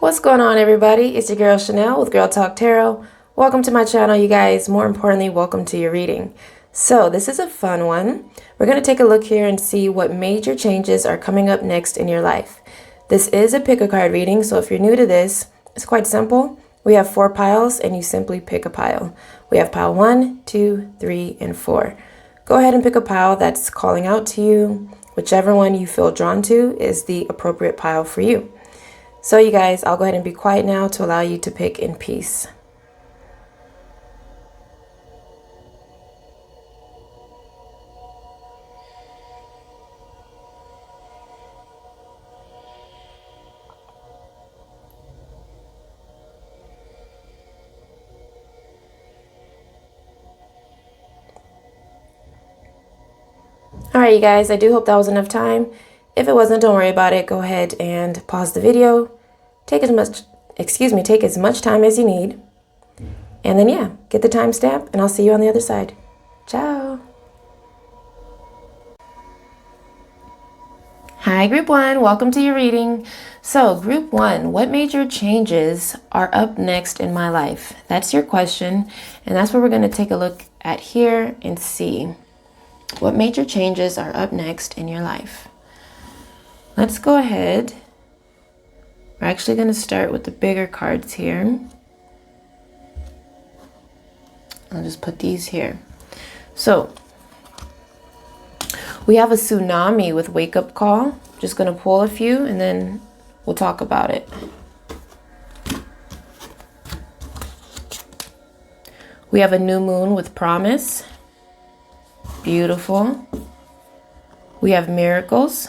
What's going on, everybody? It's your girl Chanel with Girltalk Tarot. Welcome to my channel, you guys. More importantly, welcome to your reading. So this is a fun one. We're going to take a look here and see what major changes are coming up next in your life. This is a pick a card reading, so if you're new to this, it's quite simple. We have 4 piles and you simply pick a pile. We have pile 1, 2, 3, and 4. Go ahead and pick a pile that's calling out to you. Whichever one you feel drawn to is the appropriate pile for you. So you guys, I'll go ahead and be quiet now to allow you to pick in peace. All right, you guys, I do hope that was enough time. If it wasn't, don't worry about it. Go ahead and pause the video. Take as much time as you need. And then, yeah, get the timestamp, and I'll see you on the other side. Ciao. Hi, Group 1. Welcome to your reading. So, Group 1, what major changes are up next in my life? That's your question, and that's what we're going to take a look at here and see. What major changes are up next in your life? Let's go ahead. We're actually going to start with the bigger cards here. I'll just put these here. So, we have a tsunami with wake up call. Just going to pull a few and then we'll talk about it. We have a new moon with promise. Beautiful. We have miracles.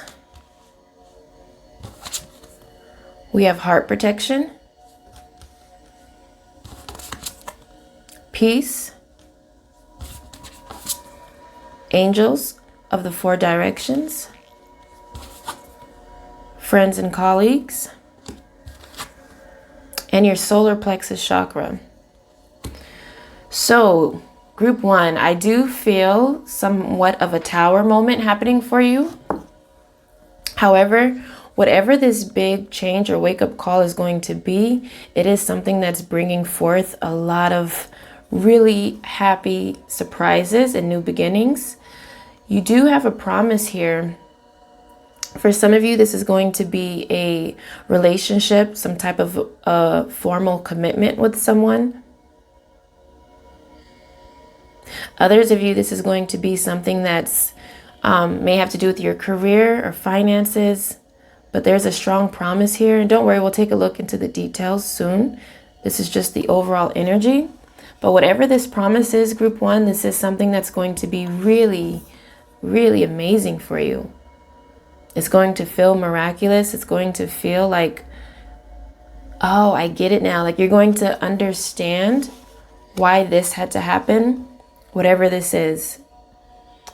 We have heart protection, peace, angels of the 4 directions, friends and colleagues, and your solar plexus chakra. So, Group 1, I do feel somewhat of a tower moment happening for you. However, whatever this big change or wake-up call is going to be, it is something that's bringing forth a lot of really happy surprises and new beginnings. You do have a promise here. For some of you, this is going to be a relationship, some type of formal commitment with someone. Others of you, this is going to be something that's may have to do with your career or finances. But there's a strong promise here. And don't worry, we'll take a look into the details soon. This is just the overall energy. But whatever this promise is, Group 1, this is something that's going to be really, really amazing for you. It's going to feel miraculous. It's going to feel like, oh, I get it now. Like you're going to understand why this had to happen, whatever this is.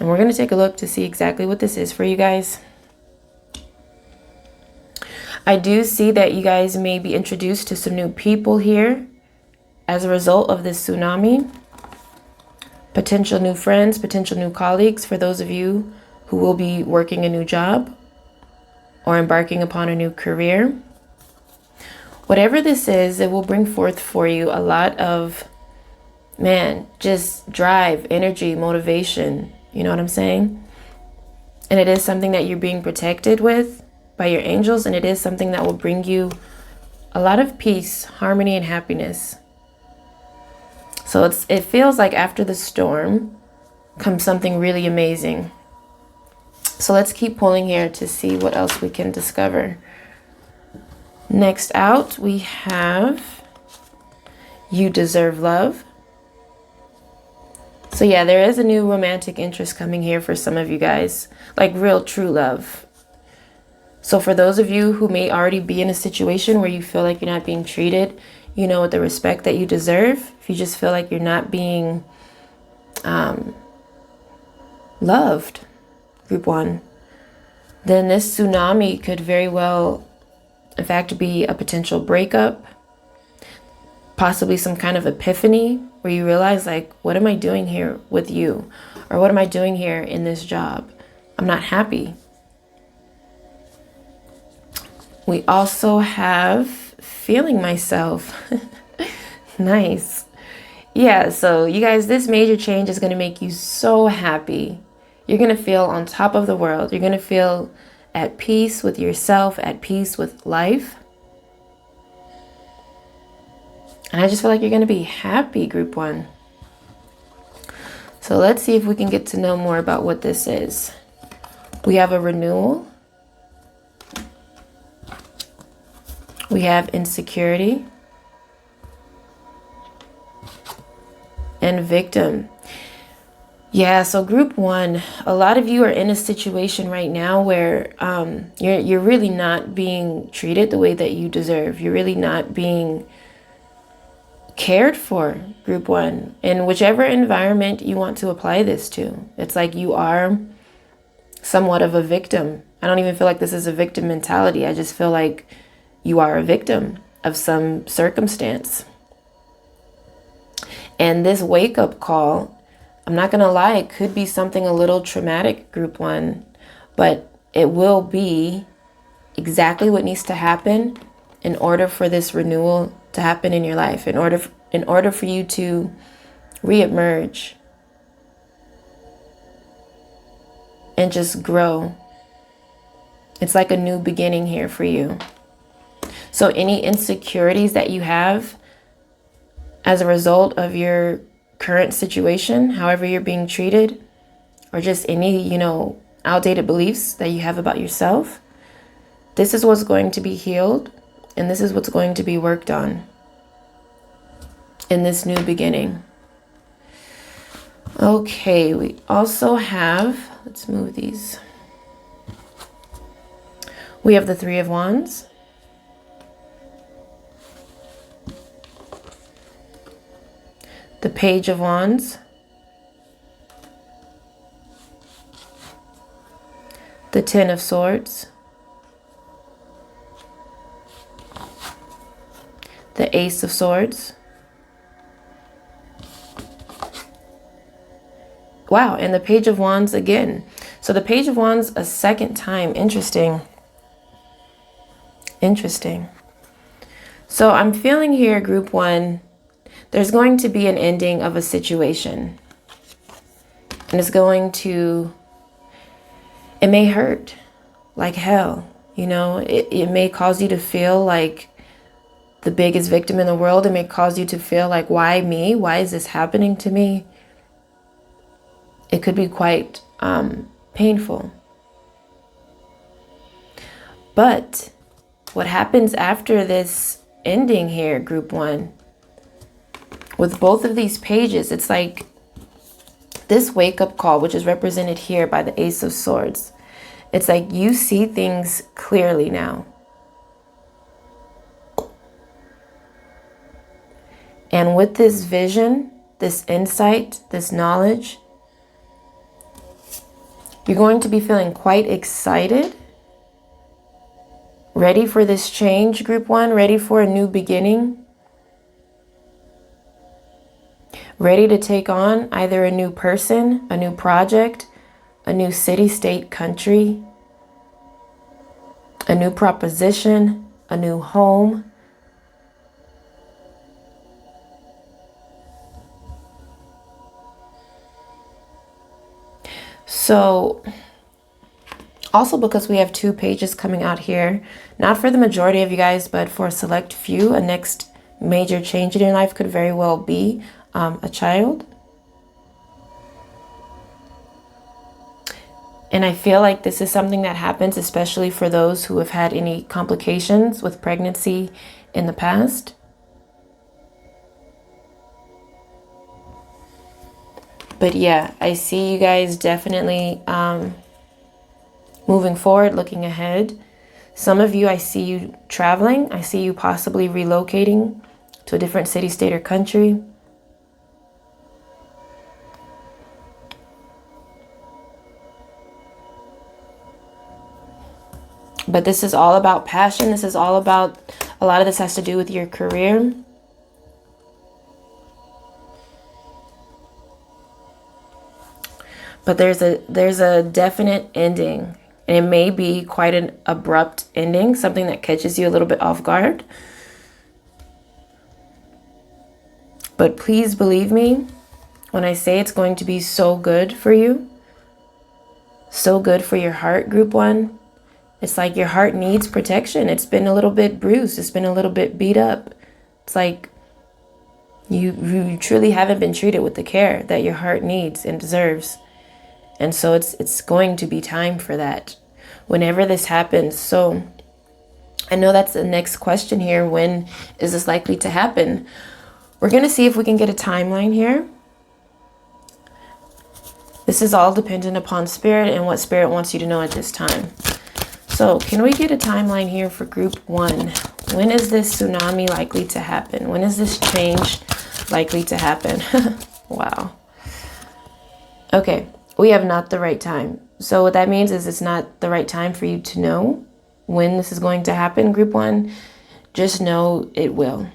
And we're going to take a look to see exactly what this is for you guys. I do see that you guys may be introduced to some new people here as a result of this tsunami. Potential new friends, potential new colleagues for those of you who will be working a new job or embarking upon a new career. Whatever this is, it will bring forth for you a lot of, just drive, energy, motivation. You know what I'm saying? And it is something that you're being protected with by your angels, and it is something that will bring you a lot of peace, harmony, and happiness. So it feels like after the storm comes something really amazing. So let's keep pulling here to see what else we can discover. Next out, we have You Deserve Love. So yeah, there is a new romantic interest coming here for some of you guys, like real true love. So for those of you who may already be in a situation where you feel like you're not being treated, with the respect that you deserve, if you just feel like you're not being loved, Group 1, then this tsunami could very well, in fact, be a potential breakup, possibly some kind of epiphany where you realize, like, what am I doing here with you? Or what am I doing here in this job? I'm not happy. We also have feeling myself. Nice. Yeah, so you guys, this major change is going to make you so happy. You're going to feel on top of the world. You're going to feel at peace with yourself, at peace with life. And I just feel like you're going to be happy, group 1. So let's see if we can get to know more about what this is. We have a renewal. We have insecurity. And victim. Yeah, so group 1, a lot of you are in a situation right now where you're really not being treated the way that you deserve. You're really not being cared for, group 1, in whichever environment you want to apply this to. It's like you are somewhat of a victim. I don't even feel like this is a victim mentality. I just feel like you are a victim of some circumstance. And this wake-up call, I'm not going to lie, it could be something a little traumatic, group 1, but it will be exactly what needs to happen in order for this renewal to happen in your life, in order for you to reemerge and just grow. It's like a new beginning here for you. So any insecurities that you have as a result of your current situation, however you're being treated, or just any, outdated beliefs that you have about yourself, this is what's going to be healed, and this is what's going to be worked on in this new beginning. Okay, we also have, let's move these. We have the 3 of Wands. The Page of Wands. The 10 of Swords. The Ace of Swords. Wow, and the Page of Wands again. So the Page of Wands a second time. Interesting. Interesting. So I'm feeling here, group 1, there's going to be an ending of a situation. And it's going to, it may hurt like hell. It may cause you to feel like the biggest victim in the world. It may cause you to feel like, why me? Why is this happening to me? It could be quite painful. But what happens after this ending here, group 1, with both of these pages, it's like this wake-up call, which is represented here by the Ace of Swords. It's like you see things clearly now. And with this vision, this insight, this knowledge, you're going to be feeling quite excited, ready for this change, group 1, ready for a new beginning. Ready to take on either a new person, a new project, a new city, state, country, a new proposition, a new home. So also because we have 2 pages coming out here, not for the majority of you guys, but for a select few, a next major change in your life could very well be a child. And I feel like this is something that happens especially for those who have had any complications with pregnancy in the past. But yeah, I see you guys definitely moving forward, looking ahead. Some of you, I see you traveling. I see you possibly relocating to a different city, state, or country. But this is all about passion. This is all about, a lot of this has to do with your career. But there's a definite ending. And it may be quite an abrupt ending, something that catches you a little bit off guard. But please believe me when I say it's going to be so good for you. So good for your heart, group 1. It's like your heart needs protection. It's been a little bit bruised. It's been a little bit beat up. It's like you truly haven't been treated with the care that your heart needs and deserves. And so it's going to be time for that whenever this happens. So I know that's the next question here. When is this likely to happen? We're going to see if we can get a timeline here. This is all dependent upon Spirit and what Spirit wants you to know at this time. So can we get a timeline here for group 1? When is this tsunami likely to happen? When is this change likely to happen? Wow. Okay, we have not the right time. So what that means is it's not the right time for you to know when this is going to happen, group 1. Just know it will.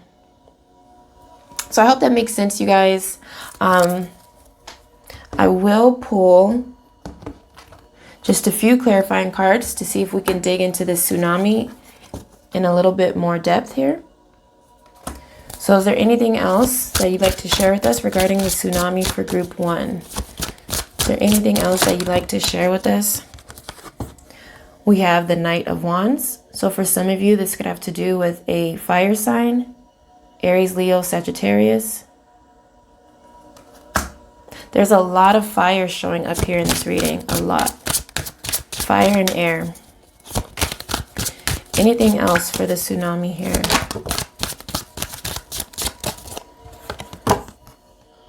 So I hope that makes sense, you guys. I will pull just a few clarifying cards to see if we can dig into this tsunami in a little bit more depth here. So is there anything else that you'd like to share with us regarding the tsunami for group 1? Is there anything else that you'd like to share with us? We have the Knight of Wands. So for some of you, this could have to do with a fire sign. Aries, Leo, Sagittarius. There's a lot of fire showing up here in this reading. A lot. Fire and air. Anything else for the tsunami here?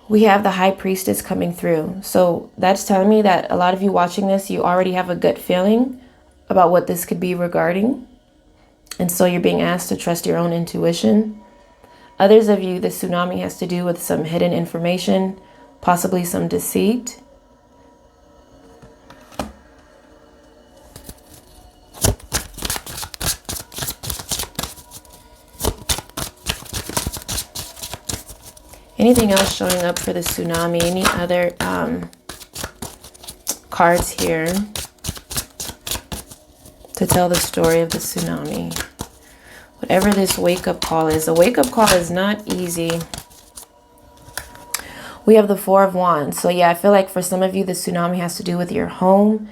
We have the High Priestess coming through. So that's telling me that a lot of you watching this, you already have a gut feeling about what this could be regarding. And so you're being asked to trust your own intuition. Others of you, the tsunami has to do with some hidden information, possibly some deceit. Anything else showing up for the tsunami? Any other cards here to tell the story of the tsunami? Whatever this wake-up call is. A wake-up call is not easy. We have the Four of Wands. So yeah, I feel like for some of you, the tsunami has to do with your home.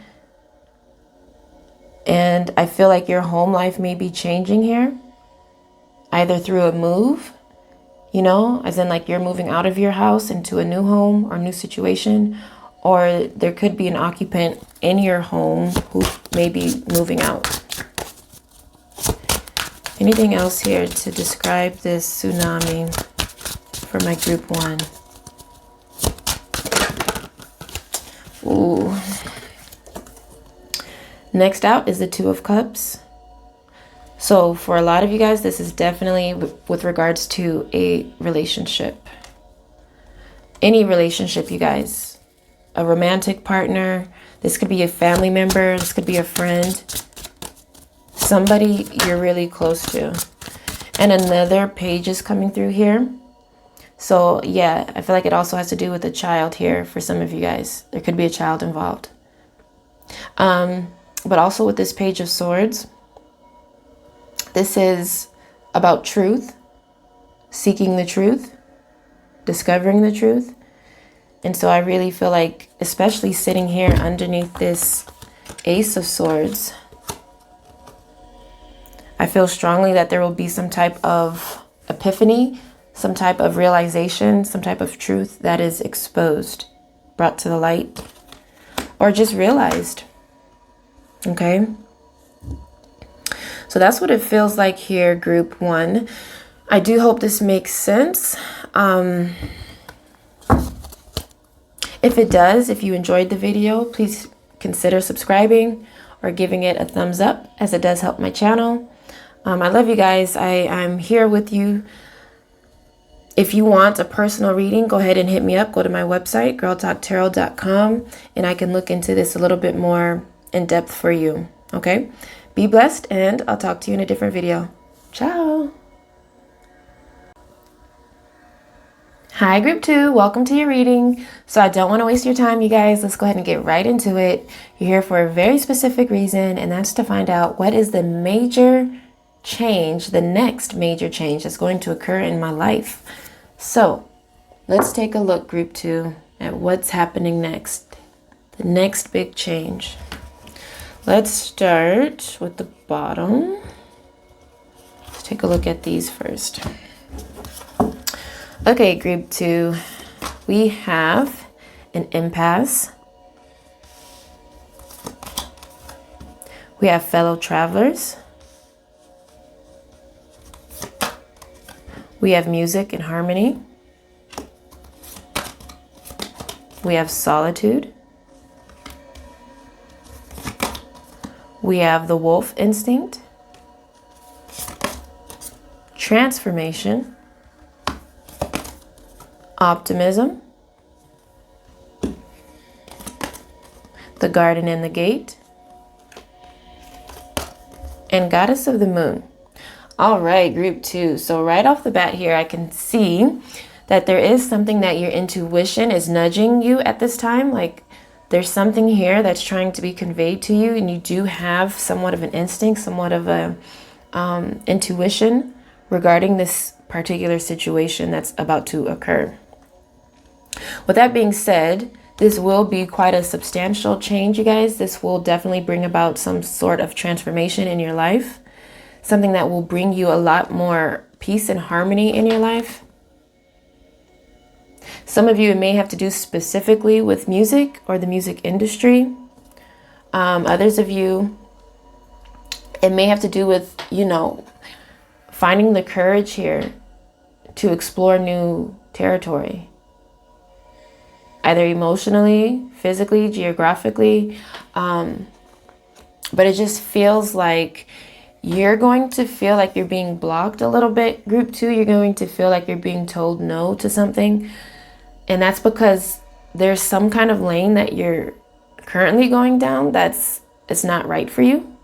And I feel like your home life may be changing here. Either through a move, you know, as in like you're moving out of your house into a new home or new situation. Or there could be an occupant in your home who may be moving out. Anything else here to describe this tsunami for my group 1? Ooh. Next out is the Two of Cups. So for a lot of you guys, this is definitely with regards to a relationship. Any relationship, you guys. A romantic partner. This could be a family member. This could be a friend. Somebody you're really close to. And another page is coming through here. So yeah, I feel like it also has to do with a child here for some of you guys. There could be a child involved. But also with this Page of Swords, this is about truth, seeking the truth, discovering the truth. And so I really feel like, especially sitting here underneath this Ace of Swords, I feel strongly that there will be some type of epiphany, some type of realization, some type of truth that is exposed, brought to the light, or just realized. Okay? So that's what it feels like here, group 1. I do hope this makes sense. If it does, if you enjoyed the video, please consider subscribing or giving it a thumbs up, as it does help my channel. I love you guys. I'm here with you. If you want a personal reading, go ahead and hit me up. Go to my website, girltalktarot.com, and I can look into this a little bit more in depth for you. Okay? Be blessed, and I'll talk to you in a different video. Ciao. Hi, group 2. Welcome to your reading. So I don't want to waste your time, you guys. Let's go ahead and get right into it. You're here for a very specific reason, and that's to find out what is the major change, the next major change that's going to occur in my life. So Let's take a look, group 2, at what's happening next. The next big change. Let's start with the bottom. Let's take a look at these first. Okay, group 2, we have an impasse. We have fellow travelers. We have music and harmony. We have solitude. We have the wolf instinct. Transformation. Optimism. The garden and the gate. And goddess of the moon. All right, group 2. So right off the bat here, I can see that there is something that your intuition is nudging you at this time. Like there's something here that's trying to be conveyed to you, and you do have somewhat of an instinct, somewhat of a intuition regarding this particular situation that's about to occur. With that being said, this will be quite a substantial change, you guys. This will definitely bring about some sort of transformation in your life. Something that will bring you a lot more peace and harmony in your life. Some of you, it may have to do specifically with music or the music industry. Others of you, it may have to do with, finding the courage here to explore new territory. Either emotionally, physically, geographically. But it just feels like you're going to feel like you're being blocked a little bit, group 2. You're going to feel like you're being told no to something. And that's because there's some kind of lane that you're currently going down it's not right for you.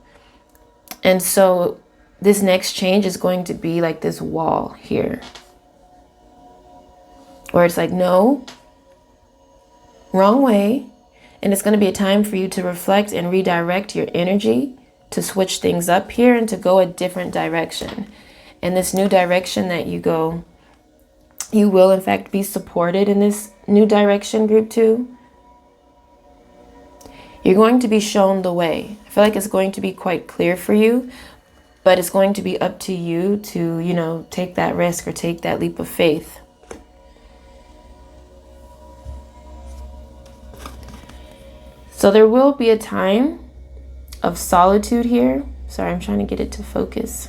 And so this next change is going to be like this wall here. Where it's like, no, wrong way. And it's going to be a time for you to reflect and redirect your energy to switch things up here and to go a different direction. And this new direction that you go, you will in fact be supported in this new direction, group 2. You're going to be shown the way. I feel like it's going to be quite clear for you, but it's going to be up to you to, take that risk or take that leap of faith. So there will be a time of solitude here. Sorry, I'm trying to get it to focus.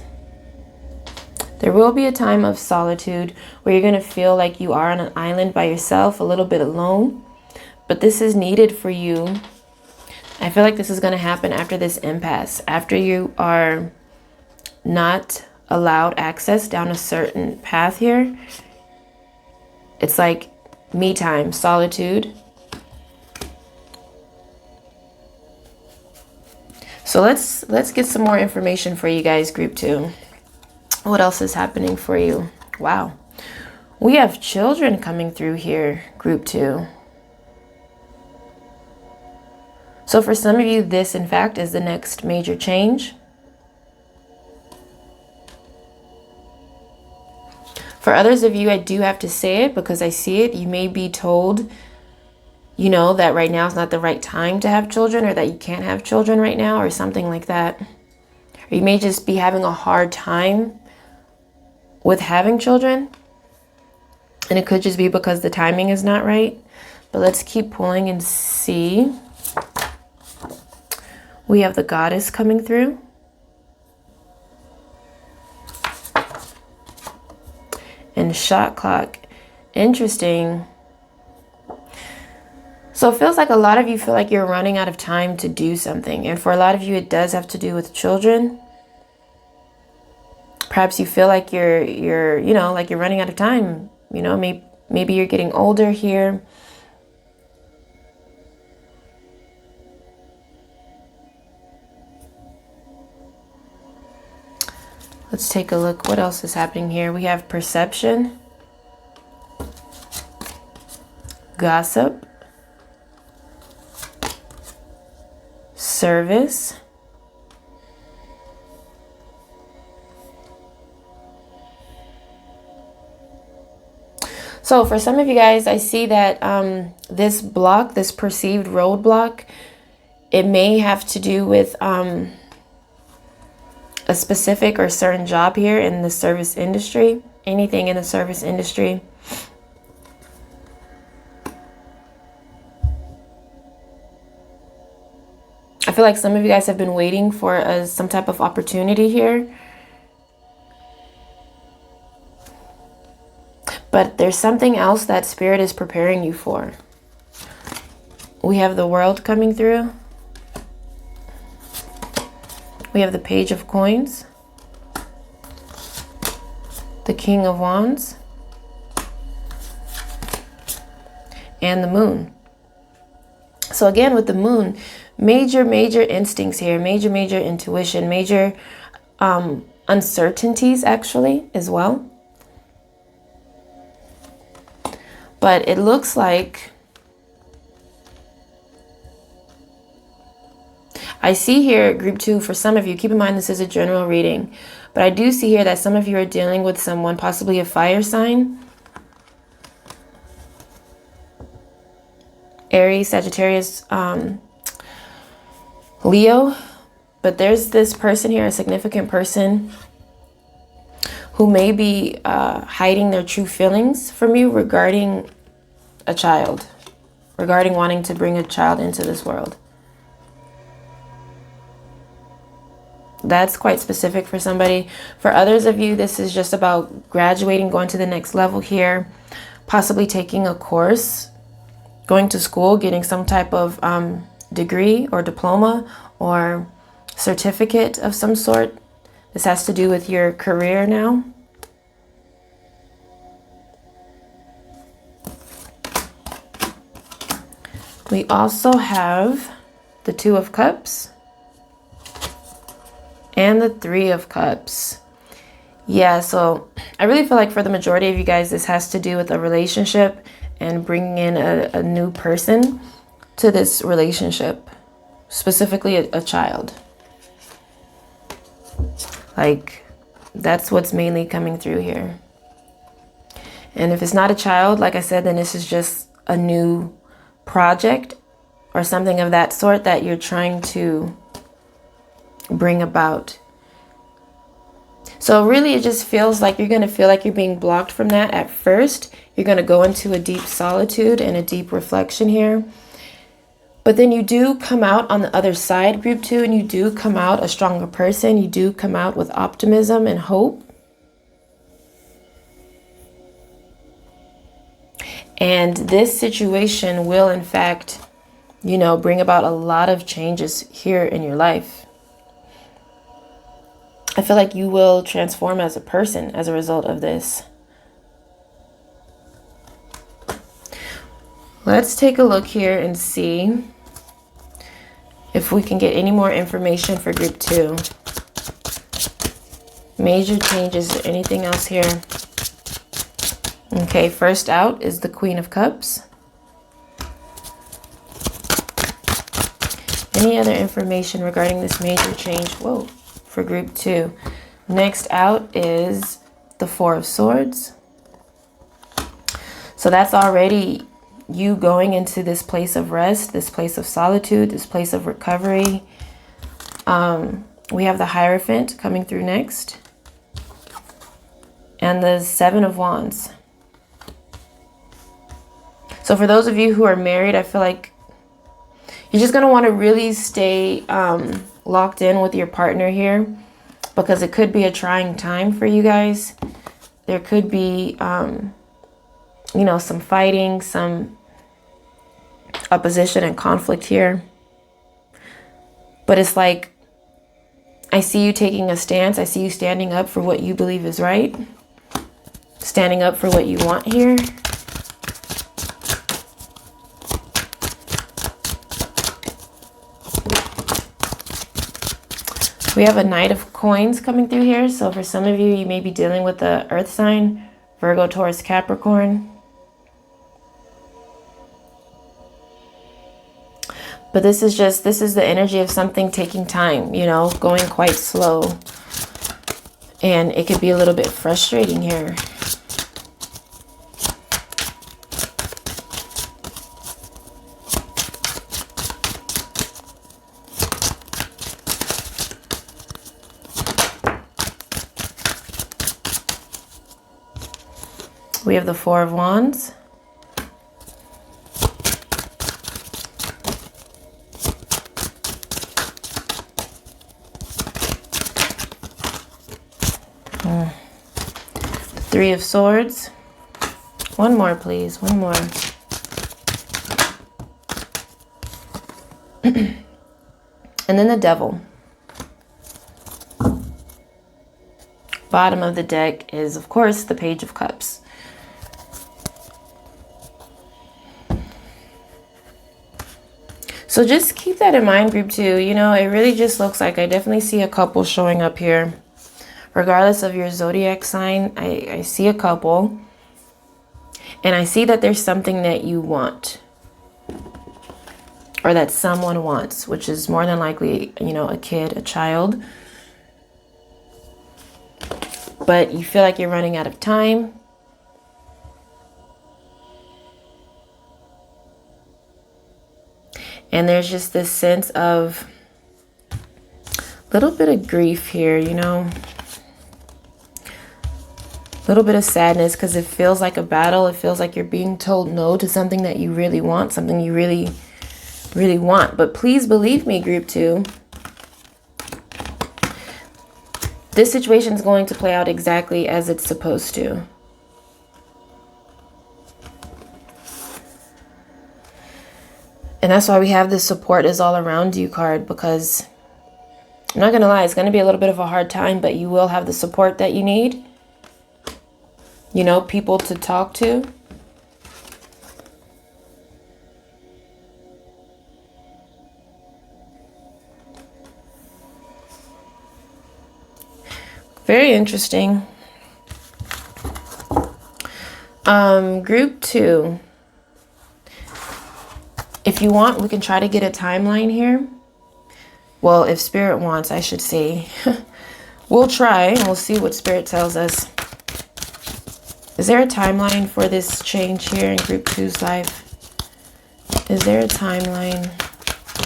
There will be a time of solitude where you're going to feel like you are on an island by yourself, a little bit alone. But this is needed for you. I feel like this is going to happen after this impasse. After you are not allowed access down a certain path here. It's like me time, solitude. So let's get some more information for you guys, group 2. What else is happening for you? Wow. We have children coming through here, group 2. So for some of you, this in fact is the next major change. For others of you, I do have to say it because I see it. You may be told, that right now is not the right time to have children, or that you can't have children right now, or something like that. Or you may just be having a hard time with having children. And it could just be because the timing is not right. But let's keep pulling and see. We have the goddess coming through. And shot clock. Interesting. So it feels like a lot of you feel like you're running out of time to do something. And for a lot of you, it does have to do with children. Perhaps you feel like you're running out of time. Maybe you're getting older here. Let's take a look. What else is happening here? We have perception, gossip, service, So for some of you guys, I see that this block, this perceived roadblock, it may have to do with a specific or certain job here in the service industry, anything in the service industry. I feel like some of you guys have been waiting for some type of opportunity here. But there's something else that Spirit is preparing you for. We have the World coming through. We have the Page of Coins. The King of Wands. And the Moon. So again, with the Moon, major instincts here. Major intuition. Major uncertainties, actually, as well. But it looks like I see here, group 2, for some of you, keep in mind this is a general reading, but I do see here that some of you are dealing with someone, possibly a fire sign. Aries, Sagittarius, Leo. But there's this person here, a significant person, who may be hiding their true feelings from you regarding a child, regarding wanting to bring a child into this world. That's quite specific for somebody. For others of you, this is just about graduating, going to the next level here, possibly taking a course, going to school, getting some type of degree or diploma or certificate of some sort. This has to do with your career now. We also have the Two of Cups and the Three of Cups. Yeah, so I really feel like for the majority of you guys, this has to do with a relationship and bringing in a new person to this relationship, specifically a child. Like, that's what's mainly coming through here. And if it's not a child, like I said, then this is just a new project or something of that sort that you're trying to bring about. So really, it just feels like you're going to feel like you're being blocked from that at first. You're going to go into a deep solitude and a deep reflection here. But then you do come out on the other side, group 2, and you do come out a stronger person. You do come out with optimism and hope. And this situation will, in fact, bring about a lot of changes here in your life. I feel like you will transform as a person as a result of this. Let's take a look here and see if we can get any more information for group 2. Major changes or anything else here. Okay, first out is the Queen of Cups. Any other information regarding this major change? Whoa, for group 2. Next out is the Four of Swords. So that's already you going into this place of rest, this place of solitude, this place of recovery. We have the Hierophant coming through next. And the Seven of Wands. So for those of you who are married, I feel like you're just going to want to really stay locked in with your partner here, because it could be a trying time for you guys. There could be, some fighting, some opposition and conflict here. But it's like, I see you taking a stance. I see you standing up for what you believe is right. Standing up for what you want here. We have a Knight of Coins coming through here. So for some of you, you may be dealing with the Earth sign, Virgo, Taurus, Capricorn. But this is the energy of something taking time, going quite slow. And it could be a little bit frustrating here. We have the Four of Wands. The Three of Swords. One more, please. One more. And then the Devil. Bottom of the deck is, of course, the Page of Cups. So just keep that in mind, group 2. You know, it really just looks like I definitely see a couple showing up here. Regardless of your zodiac sign, I see a couple. And I see that there's something that you want. Or that someone wants, which is more than likely, you know, a kid, a child. But you feel like you're running out of time. And there's just this sense of a little bit of grief here, you know. A little bit of sadness because it feels like a battle. It feels like you're being told no to something that you really want, something you really, really want. But please believe me, group 2. This situation is going to play out exactly as it's supposed to. And that's why we have this support is all around you card, because I'm not going to lie, it's going to be a little bit of a hard time, but you will have the support that you need. You know, people to talk to. Very interesting. Group 2. If you want, we can try to get a timeline here. Well, if Spirit wants, I should say. We'll try and we'll see what Spirit tells us. Is there a timeline for this change here in Group 2's life? Is there a timeline?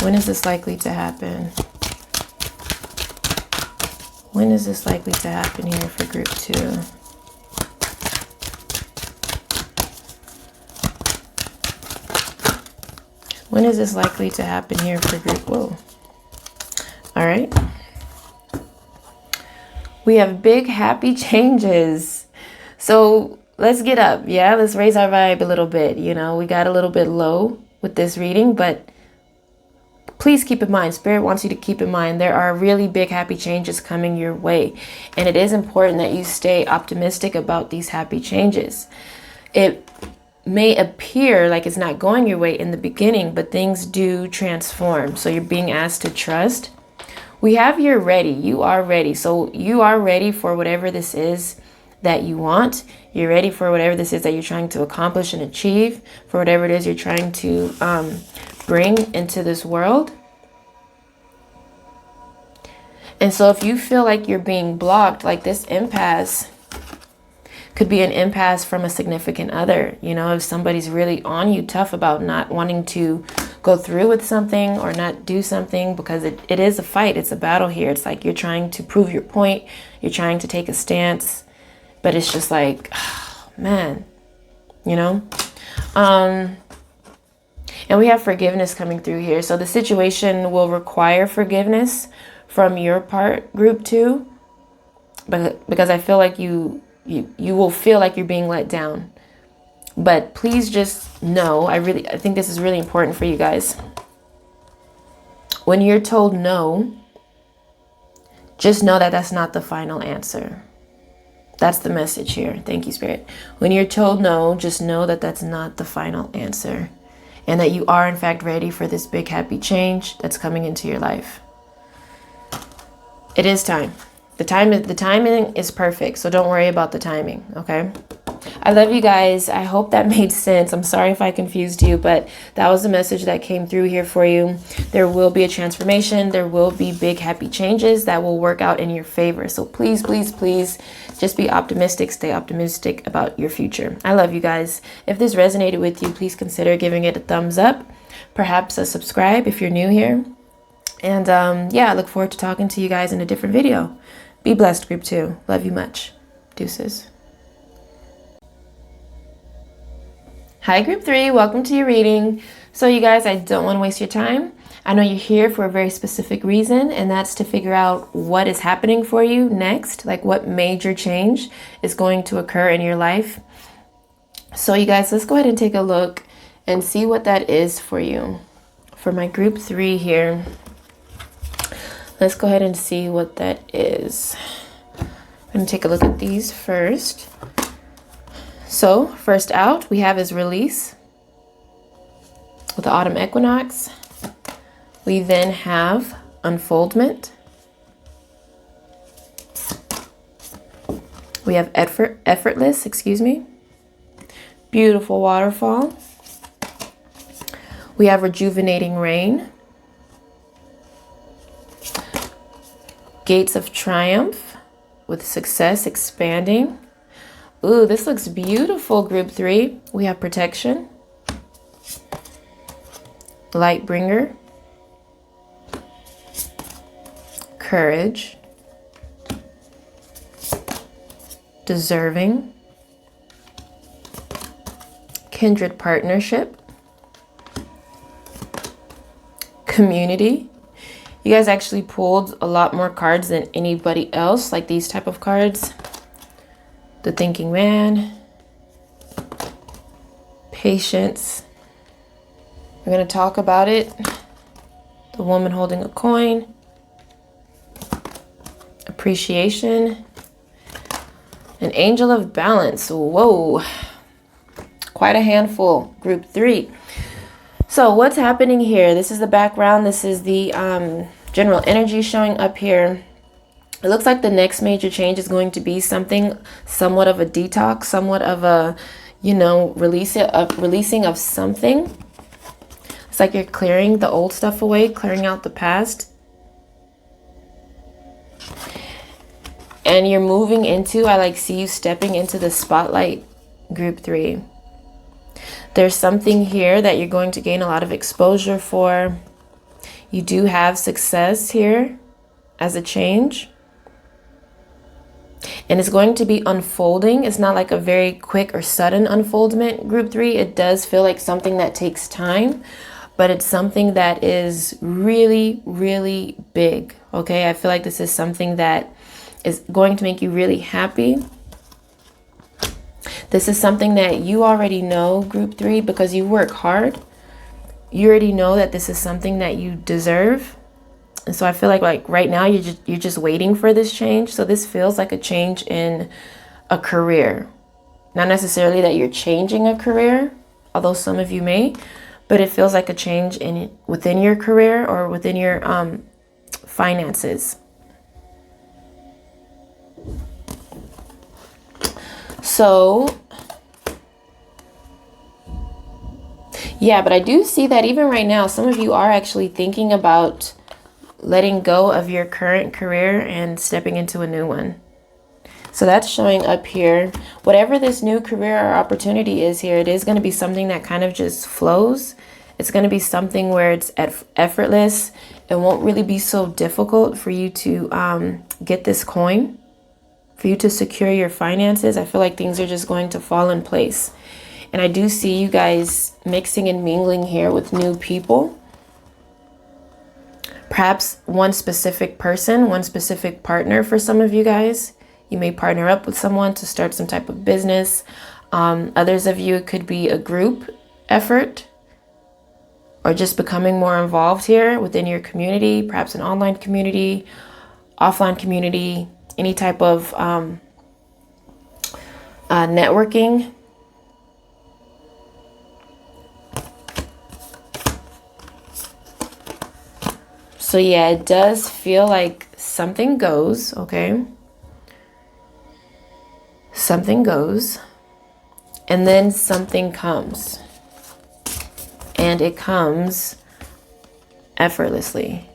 When is this likely to happen? When is this likely to happen here for Group 2? When is this likely to happen here for Group 1? All right. We have big, happy changes. So let's get up. Yeah, let's raise our vibe a little bit. You know, we got a little bit low with this reading, but please keep in mind, Spirit wants you to keep in mind, there are really big, happy changes coming your way. And it is important that you stay optimistic about these happy changes. It may appear like it's not going your way in the beginning, but things do transform. So you're being asked to trust. We have you're ready. You are ready. So you are ready for whatever this is that you want. You're ready for whatever this is that you're trying to accomplish and achieve, for whatever it is you're trying to bring into this world. And so if you feel like you're being blocked, like this impasse could be an impasse from a significant other. You know, if somebody's really on you tough about not wanting to go through with something or not do something, because it is a fight. It's a battle here. It's like you're trying to prove your point. You're trying to take a stance, but it's just like, oh, man, you know? And we have forgiveness coming through here. So the situation will require forgiveness from your part, Group 2, but because I feel like you will feel like you're being let down. But please just know, I think this is really important for you guys. When you're told no, just know that that's not the final answer. That's the message here. Thank you, Spirit. When you're told no, just know that that's not the final answer, and that you are in fact ready for this big happy change that's coming into your life. It is time. The timing is perfect, so don't worry about the timing, okay? I love you guys. I hope that made sense. I'm sorry if I confused you, but that was the message that came through here for you. There will be a transformation. There will be big, happy changes that will work out in your favor. So please, please, please just be optimistic. Stay optimistic about your future. I love you guys. If this resonated with you, please consider giving it a thumbs up, perhaps a subscribe if you're new here. And yeah, I look forward to talking to you guys in a different video. Be blessed, Group 2. Love you much. Deuces. Hi group 3, welcome to your reading. So you guys, I don't want to waste your time. I know you're here for a very specific reason, and that's to figure out what is happening for you next, like what major change is going to occur in your life. So you guys, let's go ahead and take a look and see what that is for you. For my group 3 here, let's go ahead and see what that is. I'm going to take a look at these first. So first out we have is release with the autumn equinox. We then have unfoldment. We have effortless, beautiful waterfall. We have rejuvenating rain. Gates of triumph with success expanding. Ooh, this looks beautiful, group 3. We have protection. Lightbringer. Courage. Deserving. Kindred partnership. Community. You guys actually pulled a lot more cards than anybody else, like these type of cards. The thinking man, patience. We're going to talk about it. The woman holding a coin, appreciation, an angel of balance. Whoa, quite a handful, group 3. So what's happening here? This is the background. This is the general energy showing up here. It looks like the next major change is going to be something somewhat of a detox, somewhat of a, releasing of something. It's like you're clearing the old stuff away, clearing out the past. And you're moving into, I see you stepping into the spotlight, group 3. There's something here that you're going to gain a lot of exposure for. You do have success here as a change. And it's going to be unfolding. It's not like a very quick or sudden unfoldment, group 3. It does feel like something that takes time, but it's something that is really, really big. Okay, I feel like this is something that is going to make you really happy. This is something that you already know, group 3, because you work hard. You already know that this is something that you deserve. And so I feel like right now you're just waiting for this change. So this feels like a change in a career. Not necessarily that you're changing a career, although some of you may, but it feels like a change within your career or within your finances. So yeah, but I do see that even right now, some of you are actually thinking about letting go of your current career and stepping into a new one. So that's showing up here. Whatever this new career or opportunity is here, it is going to be something that kind of just flows. It's going to be something where it's effortless. It won't really be so difficult for you to get this coin, for you to secure your finances. I feel like things are just going to fall in place. And I do see you guys mixing and mingling here with new people. Perhaps one specific person, one specific partner for some of you guys. You may partner up with someone to start some type of business. Others of you, it could be a group effort or just becoming more involved here within your community, perhaps an online community, offline community, any type of networking. So yeah, it does feel like something goes, okay? Something goes, and then something comes. And it comes effortlessly.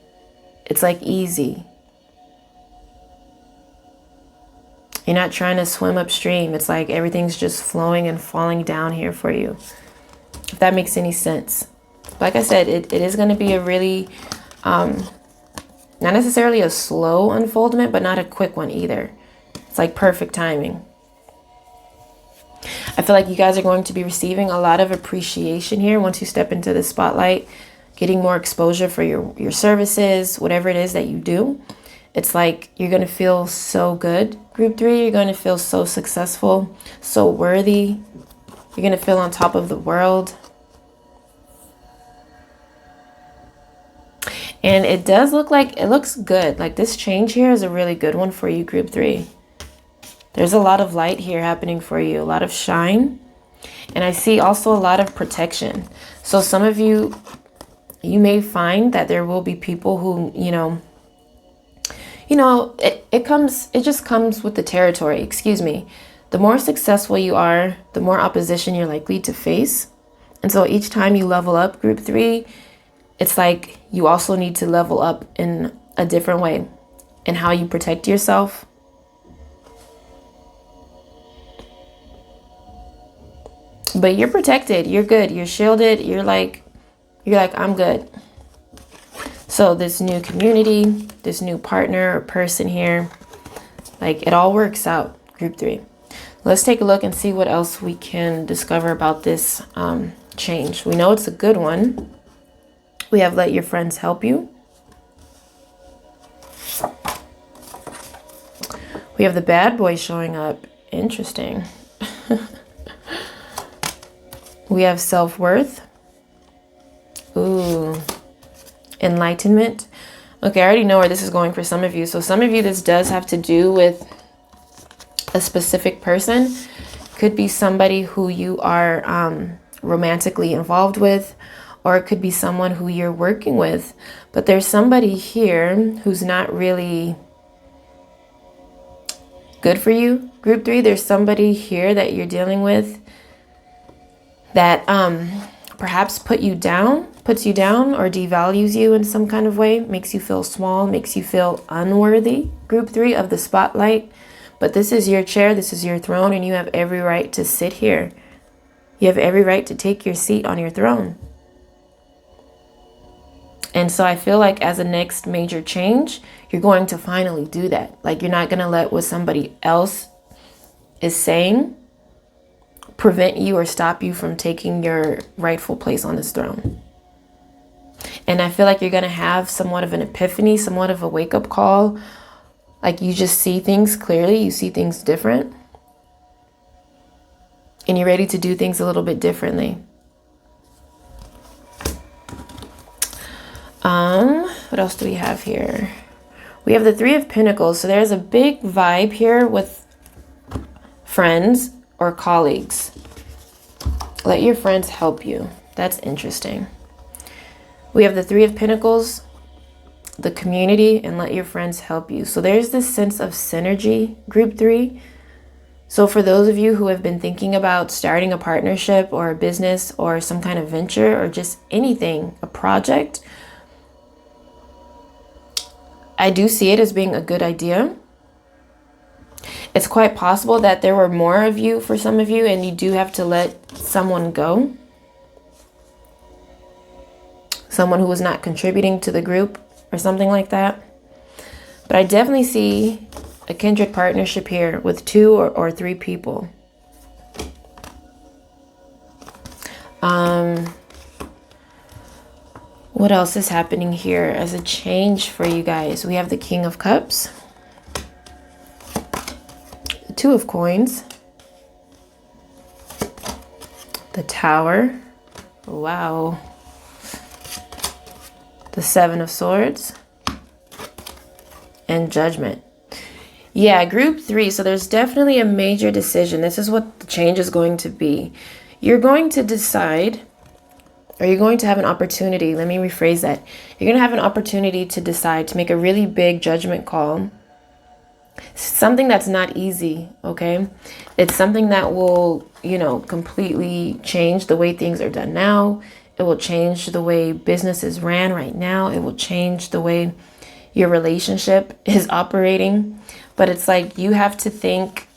It's like easy. You're not trying to swim upstream. It's like everything's just flowing and falling down here for you. If that makes any sense. Like I said, it is going to be a really... not necessarily a slow unfoldment, but not a quick one either. It's like perfect timing. I feel feel like you guys are going to be receiving a lot of appreciation here once you step into the spotlight, getting more exposure for your services, whatever it is that you do. It's like you're going to feel so good, group 3. You're going to feel so successful, so worthy. You're going to feel on top of the world. And it does look like, it looks good. Like this change here is a really good one for you, group 3. There's a lot of light here happening for you, a lot of shine. And I see also a lot of protection. So some of you, you may find that there will be people who, it just comes with the territory, excuse me. The more successful you are, the more opposition you're likely to face. And so each time you level up, group 3, it's like you also need to level up in a different way in how you protect yourself. But you're protected, you're good, you're shielded, you're like, I'm good. So this new community, this new partner or person here, like it all works out, group 3. Let's take a look and see what else we can discover about this change. We know it's a good one. We have let your friends help you. We have the bad boy showing up. Interesting. We have self-worth. Ooh. Enlightenment. Okay, I already know where this is going for some of you. So some of you, this does have to do with a specific person. Could be somebody who you are romantically involved with, or it could be someone who you're working with. But there's somebody here who's not really good for you, group 3. There's somebody here that you're dealing with that perhaps puts you down or devalues you in some kind of way, makes you feel small, makes you feel unworthy, group 3, of the spotlight. But this is your chair, this is your throne, and you have every right to sit here. You have every right to take your seat on your throne. And so I feel like as a next major change, you're going to finally do that. Like you're not going to let what somebody else is saying prevent you or stop you from taking your rightful place on this throne. And I feel like you're going to have somewhat of an epiphany, somewhat of a wake-up call. Like you just see things clearly, you see things different. And you're ready to do things a little bit differently. What else do we have here? We have the 3 of Pentacles. So there's a big vibe here with friends or colleagues. Let your friends help you. That's interesting. We have the 3 of Pentacles, the community, and let your friends help you. So there's this sense of synergy, group 3. So for those of you who have been thinking about starting a partnership or a business or some kind of venture or just anything, a project, I do see it as being a good idea. It's quite possible that there were more of you for some of you and you do have to let someone go. Someone who was not contributing to the group or something like that. But I definitely see a kindred partnership here with 2 or 3 people. What else is happening here as a change for you guys? We have the King of Cups, the 2 of Coins, the Tower, wow, the 7 of Swords, and Judgment. Yeah, group 3. So there's definitely a major decision. This is what the change is going to be. You're going to decide, or you're going to have an opportunity. Let me rephrase that. You're going to have an opportunity to decide to make a really big judgment call. Something that's not easy, okay? It's something that will, completely change the way things are done now. It will change the way business is ran right now. It will change the way your relationship is operating. But it's like you have to think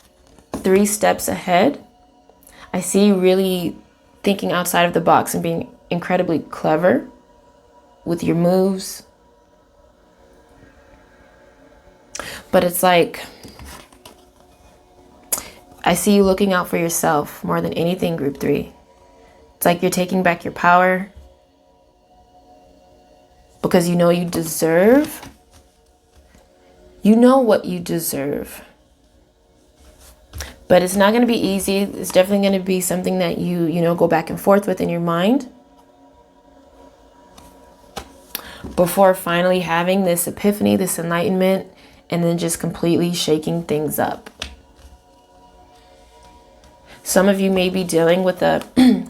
3 steps ahead. I see you really thinking outside of the box and being incredibly clever with your moves. But it's like I see you looking out for yourself more than anything, group 3. It's like you're taking back your power because you know you deserve. You know what you deserve. But it's not going to be easy. It's definitely going to be something that you go back and forth with in your mind before finally having this epiphany, this enlightenment, and then just completely shaking things up. Some of you may be dealing with a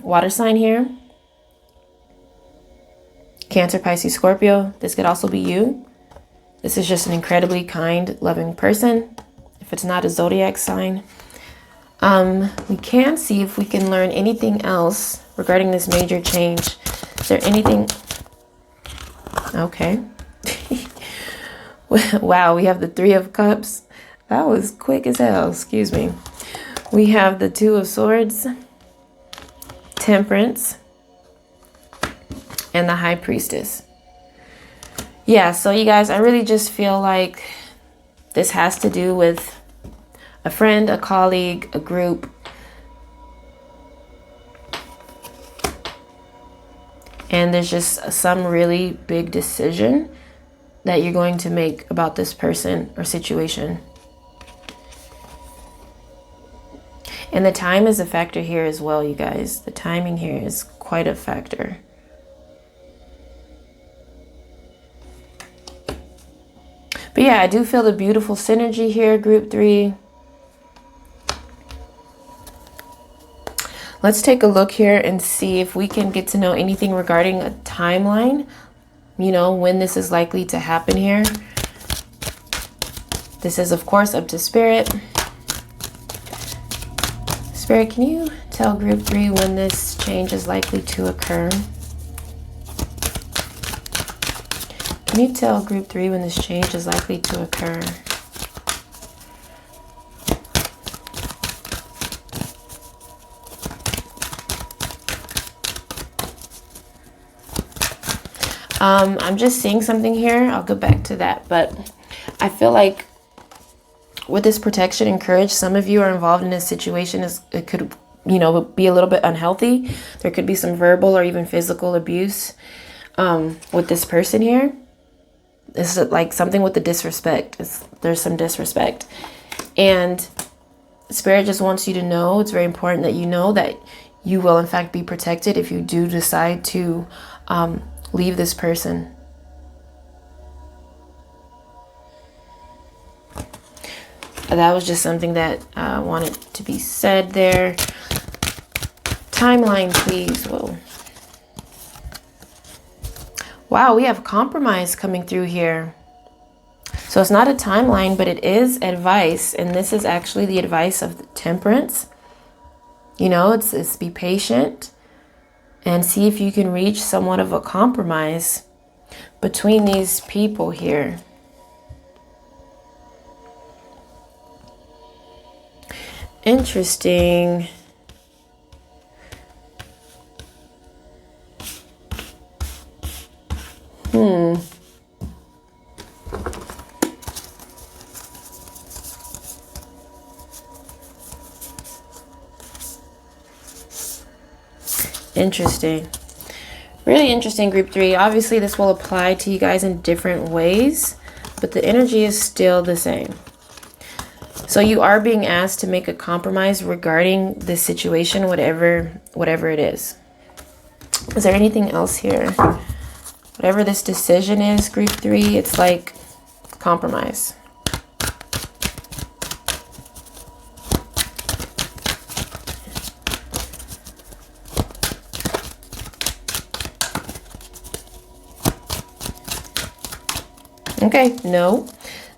water sign here. Cancer, Pisces, Scorpio. This could also be you. This is just an incredibly kind, loving person. If it's not a zodiac sign. We can see if we can learn anything else regarding this major change. Is there anything? Okay. Wow, we have the 3 of Cups. That was quick as hell, excuse me. We have the 2 of Swords, Temperance, and the High Priestess. Yeah, so you guys, I really just feel like this has to do with a friend, a colleague, a group. And there's just some really big decision that you're going to make about this person or situation. And the time is a factor here as well, you guys. The timing here is quite a factor. But yeah, I do feel the beautiful synergy here, group 3. Let's take a look here and see if we can get to know anything regarding a timeline. When this is likely to happen here. This is, of course, up to Spirit. Spirit, can you tell group 3 when this change is likely to occur? Can you tell group 3 when this change is likely to occur? I'm just seeing something here. I'll go back to that. But I feel like with this protection and courage, some of you are involved in a situation. It could, be a little bit unhealthy. There could be some verbal or even physical abuse with this person here. This is like something with the disrespect. There's some disrespect. And Spirit just wants you to know, it's very important that you know that you will in fact be protected if you do decide to leave this person. That was just something that I wanted to be said there. Timeline, please. Whoa. Wow, we have compromise coming through here. So it's not a timeline, but it is advice. And this is actually the advice of the Temperance. It's be patient and see if you can reach somewhat of a compromise between these people here. Interesting. Interesting. Really interesting, group 3. Obviously, this will apply to you guys in different ways, but the energy is still the same. So you are being asked to make a compromise regarding this situation, whatever it is. Is there anything else here? Whatever this decision is, group 3, it's like compromise. Okay, no.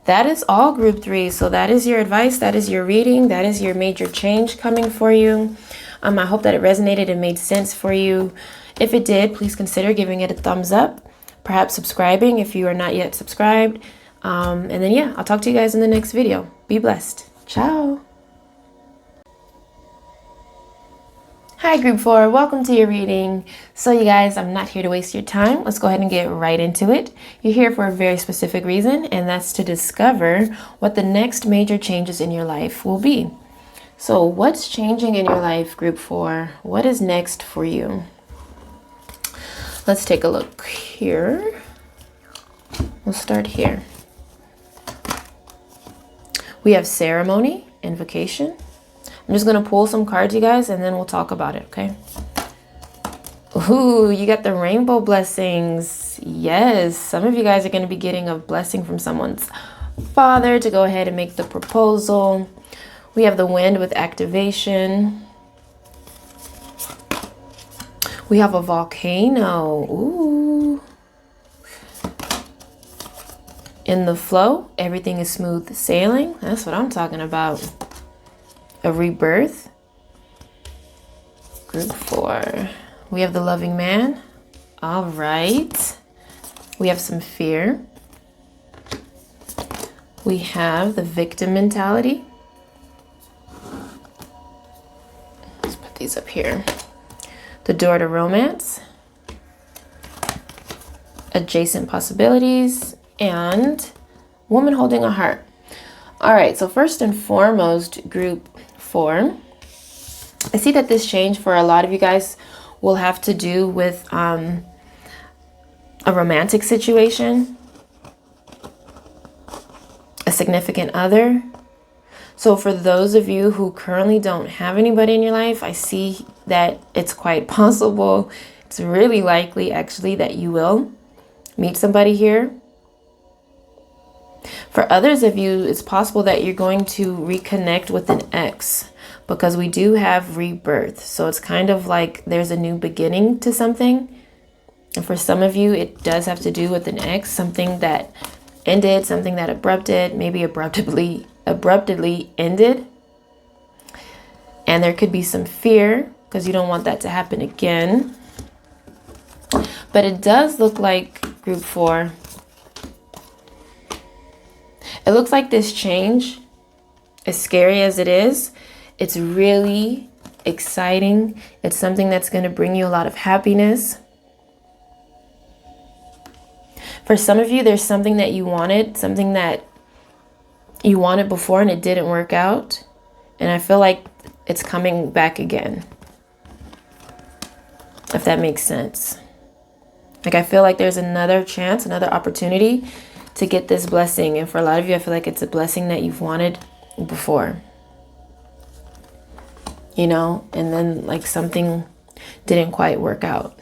That is all, group 3. So that is your advice. That is your reading. That is your major change coming for you. I hope that it resonated and made sense for you. If it did, please consider giving it a thumbs up. Perhaps subscribing if you are not yet subscribed. And then, yeah, I'll talk to you guys in the next video. Be blessed. Ciao. Hi, group 4. Welcome to your reading. So you guys, I'm not here to waste your time. Let's go ahead and get right into it. You're here for a very specific reason, and that's to discover what the next major changes in your life will be. So what's changing in your life, group 4? What is next for you? Let's take a look here. We'll start here. We have ceremony, invocation. I'm just going to pull some cards, you guys, and then we'll talk about it, okay? Ooh, you got the rainbow blessings. Yes, some of you guys are going to be getting a blessing from someone's father to go ahead and make the proposal. We have the wind with activation. We have a volcano. Ooh. In the flow, everything is smooth sailing. That's what I'm talking about. A rebirth. Group 4. We have the loving man. All right. We have some fear. We have the victim mentality. Let's put these up here. The door to romance. Adjacent possibilities. And woman holding a heart. All right, so first and foremost, group 4. I see that this change for a lot of you guys will have to do with a romantic situation, a significant other. So for those of you who currently don't have anybody in your life, I see that it's quite possible, it's really likely actually, that you will meet somebody here. For others of you, it's possible that you're going to reconnect with an ex, because we do have rebirth. So it's kind of like there's a new beginning to something. And for some of you, it does have to do with an ex, something that ended, something that maybe abruptly ended. And there could be some fear because you don't want that to happen again. But it does look like, group 4, it looks like this change, as scary as it is, it's really exciting. It's something that's going to bring you a lot of happiness. For some of you, there's something that you wanted, before and it didn't work out. And I feel like it's coming back again, if that makes sense. Like, I feel like there's another chance, another opportunity to get this blessing. And for a lot of you, I feel like it's a blessing that you've wanted before. You know, and then like something didn't quite work out.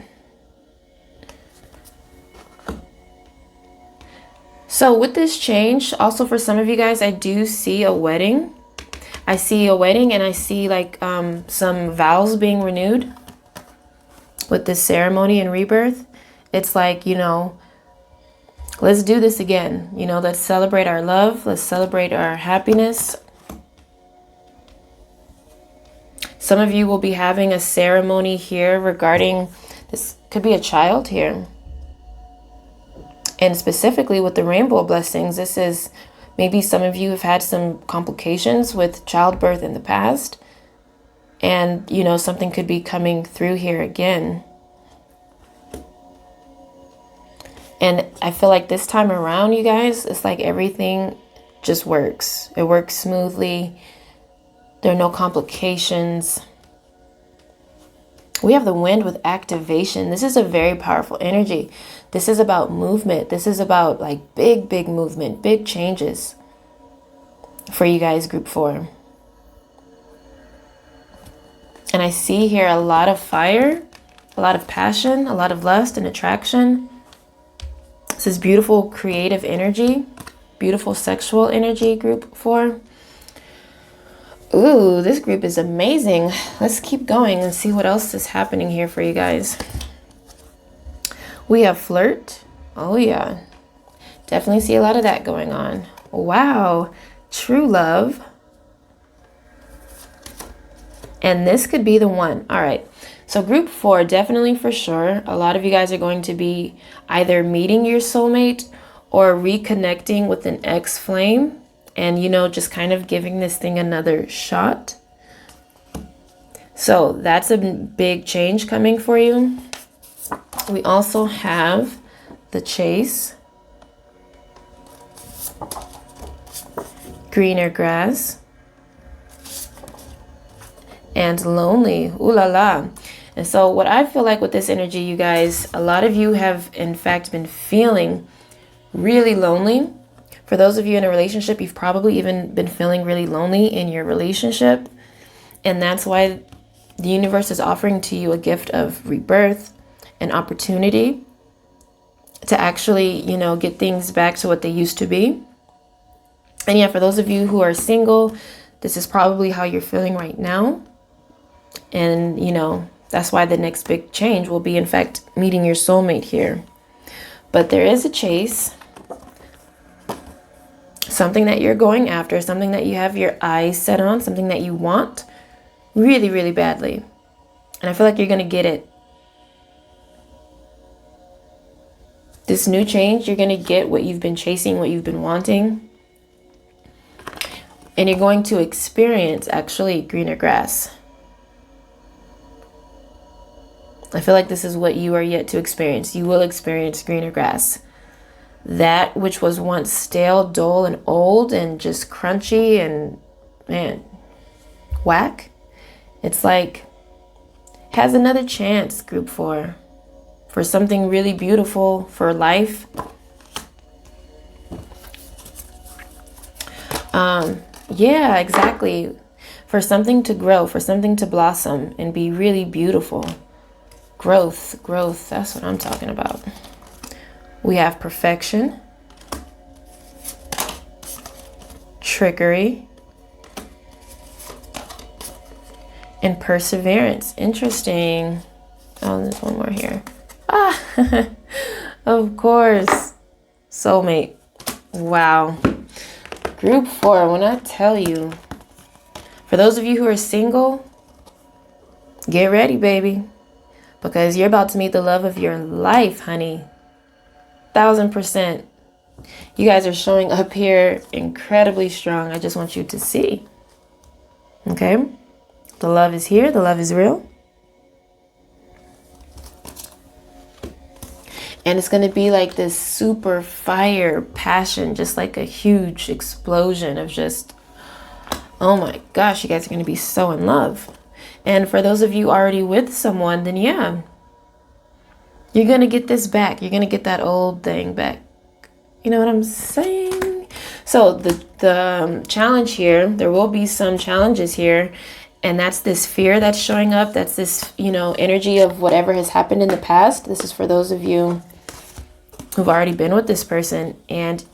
So with this change, also for some of you guys, I do see a wedding. I see a wedding and I see like some vows being renewed with this ceremony and rebirth. It's like, you know, let's do this again. You know, let's celebrate our love. Let's celebrate our happiness. Some of you will be having a ceremony here regarding, this could be a child here. And specifically with the rainbow blessings, this is maybe some of you have had some complications with childbirth in the past. And, you know, something could be coming through here again. And I feel like this time around, you guys, it's like everything just works. It works smoothly. There are no complications. We have the wind with activation. This is a very powerful energy. This is about movement. This is about like big movement, big changes for you guys, group 4. And I see here a lot of fire, a lot of passion, a lot of lust and attraction. This is beautiful creative energy, beautiful sexual energy, group 4. Ooh, this group is amazing. Let's keep going and see what else is happening here for you guys. We have flirt. Oh yeah, definitely see a lot of that going on. Wow, true love. And this could be the one. All right. So group 4, definitely for sure. A lot of you guys are going to be either meeting your soulmate or reconnecting with an ex-flame. And, you know, just kind of giving this thing another shot. So that's a big change coming for you. We also have the chase. Greener grass. and lonely. Ooh la la. And so what I feel like with this energy, you guys, a lot of you have in fact been feeling really lonely. For those of you in a relationship, you've probably even been feeling really lonely in your relationship. And that's why the universe is offering to you a gift of rebirth, an opportunity to actually, you know, get things back to what they used to be. And yeah, for those of you who are single, this is probably how you're feeling right now. And, you know, that's why the next big change will be, in fact, meeting your soulmate here. But there is a chase, something that you're going after, something that you have your eyes set on, something that you want really, really badly. And I feel like you're going to get it. This new change, you're going to get what you've been chasing, what you've been wanting. And you're going to experience, actually, greener grass. I feel like this is what you are yet to experience. You will experience greener grass. That which was once stale, dull, and old, and just crunchy and, man, whack. It's like, has another chance, group 4, for something really beautiful, for life. Yeah, exactly. For something to grow, for something to blossom and be really beautiful. Growth, that's what I'm talking about. We have perfection, trickery, and perseverance. Interesting. Oh, there's one more here. Ah, of course. Soulmate. Wow. Group 4, when I tell you, for those of you who are single, get ready, baby. Because you're about to meet the love of your life, honey. 1000%. You guys are showing up here incredibly strong. I just want you to see. Okay? The love is here. The love is real. And it's going to be like this super fire passion, just like a huge explosion of just, oh my gosh, you guys are going to be so in love. And for those of you already with someone, then yeah, you're going to get this back. You're going to get that old thing back. You know what I'm saying? So the challenge here, there will be some challenges here. And that's this fear that's showing up. That's this, you know, energy of whatever has happened in the past. This is for those of you who've already been with this person. And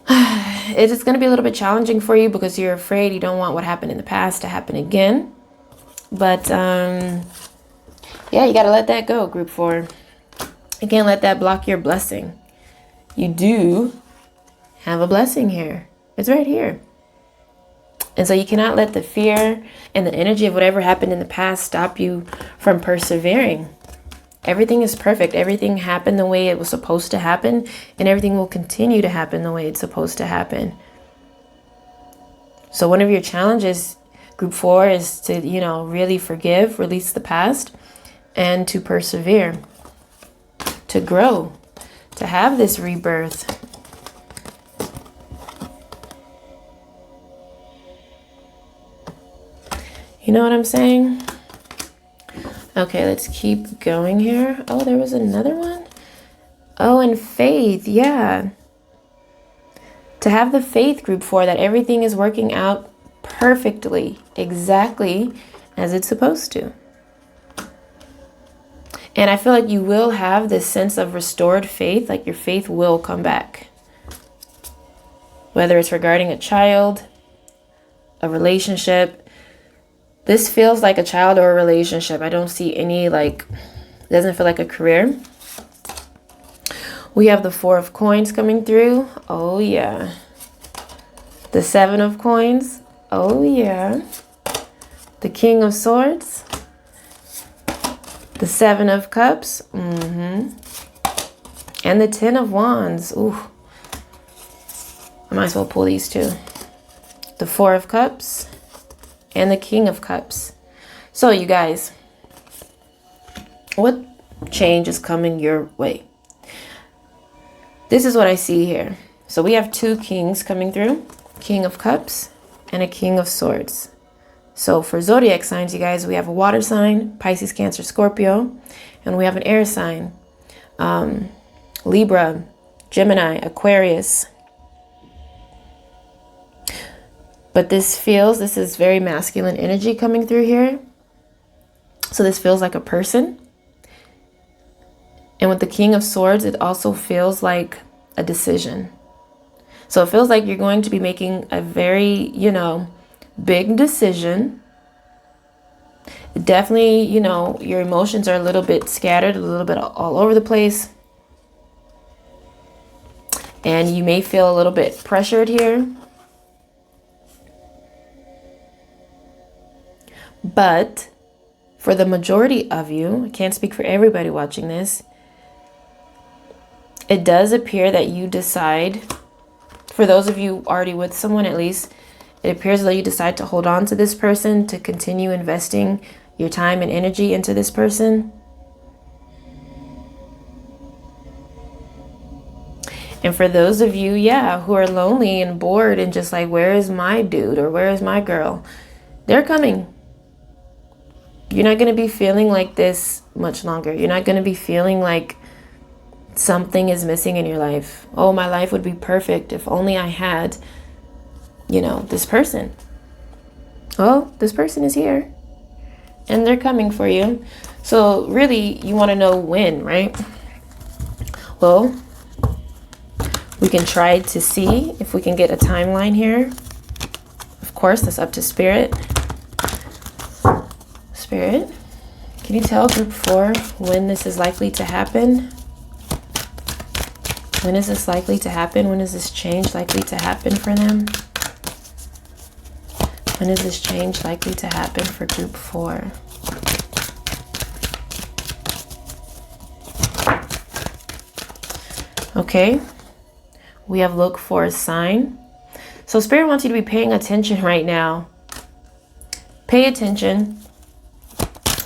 it is going to be a little bit challenging for you because you're afraid, you don't want what happened in the past to happen again. But yeah, you got to let that go, group 4. You can't let that block your blessing. You do have a blessing here. It's right here. And so you cannot let the fear and the energy of whatever happened in the past stop you from persevering. Everything is perfect. Everything happened the way it was supposed to happen, and everything will continue to happen the way it's supposed to happen. So one of your challenges, group 4, is to, you know, really forgive, release the past, and to persevere, to grow, to have this rebirth. You know what I'm saying? Okay, let's keep going here. Oh, there was another one. Oh, and faith. Yeah. To have the faith, group 4, that everything is working out perfectly, exactly as it's supposed to. And I feel like you will have this sense of restored faith, like your faith will come back. Whether it's regarding a child, a relationship. This feels like a child or a relationship. I don't see any, like, it doesn't feel like a career. We have the 4 of coins coming through. Oh, yeah. The 7 of coins. Oh, yeah. The King of Swords. The 7 of Cups. And the 10 of Wands. Ooh. I might as well pull these two. The 4 of Cups. And the King of Cups. So, you guys, what change is coming your way? This is what I see here. So we have 2 kings coming through. King of Cups and a King of Swords. So for zodiac signs, you guys, we have a water sign, Pisces, Cancer, Scorpio, and we have an air sign, Libra, Gemini, Aquarius. But this is very masculine energy coming through here. So this feels like a person. And with the King of Swords, it also feels like a decision. So it feels like you're going to be making a very, big decision. Definitely, your emotions are a little bit scattered, a little bit all over the place. And you may feel a little bit pressured here. But for the majority of you, I can't speak for everybody watching this, it does appear that you decide, for those of you already with someone at least, it appears as though you decide to hold on to this person, to continue investing your time and energy into this person. And for those of you, who are lonely and bored and just like, where is my dude or where is my girl? They're coming. You're not going to be feeling like this much longer. You're not going to be feeling like something is missing in your life. Oh, my life would be perfect if only I had, this person. Oh, this person is here and they're coming for you. So really, you want to know when, right? Well, we can try to see if we can get a timeline here. Of course, that's up to Spirit. Spirit, can you tell group 4 when this is likely to happen? When is this likely to happen? When is this change likely to happen for them? When is this change likely to happen for group 4? Okay, we have look for a sign. So Spirit wants you to be paying attention right now. Pay attention.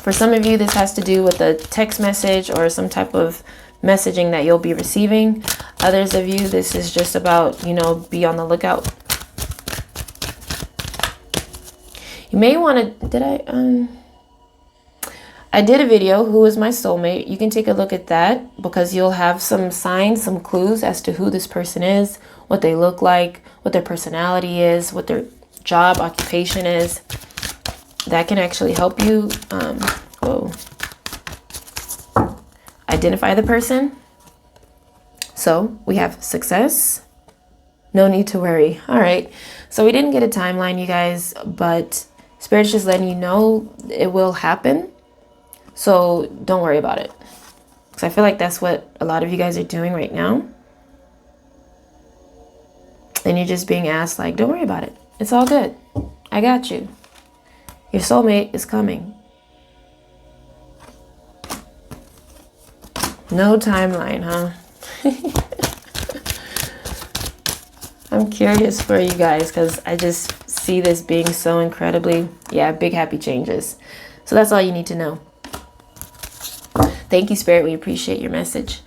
For some of you, this has to do with a text message or some type of messaging that you'll be receiving. Others of you, this is just about, be on the lookout. You may want to, I did a video, Who is My Soulmate? You can take a look at that because you'll have some signs, some clues as to who this person is, what they look like, what their personality is, what their job, occupation is. That can actually help you identify the person. So we have success. No need to worry. All right. So we didn't get a timeline, you guys, but Spirit's just letting you know it will happen. So don't worry about it. Because I feel like that's what a lot of you guys are doing right now. And you're just being asked, like, don't worry about it. It's all good. I got you. Your soulmate is coming. No timeline, huh? I'm curious for you guys because I just see this being so incredibly, big happy changes. So that's all you need to know. Thank you, Spirit. We appreciate your message.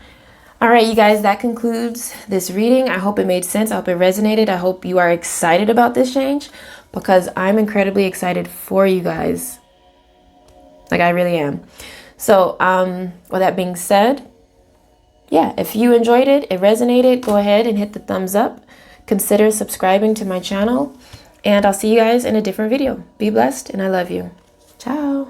All right, you guys, that concludes this reading. I hope it made sense. I hope it resonated. I hope you are excited about this change because I'm incredibly excited for you guys. Like, I really am. So, with that being said, if you enjoyed it, it resonated, go ahead and hit the thumbs up. Consider subscribing to my channel. And I'll see you guys in a different video. Be blessed, and I love you. Ciao.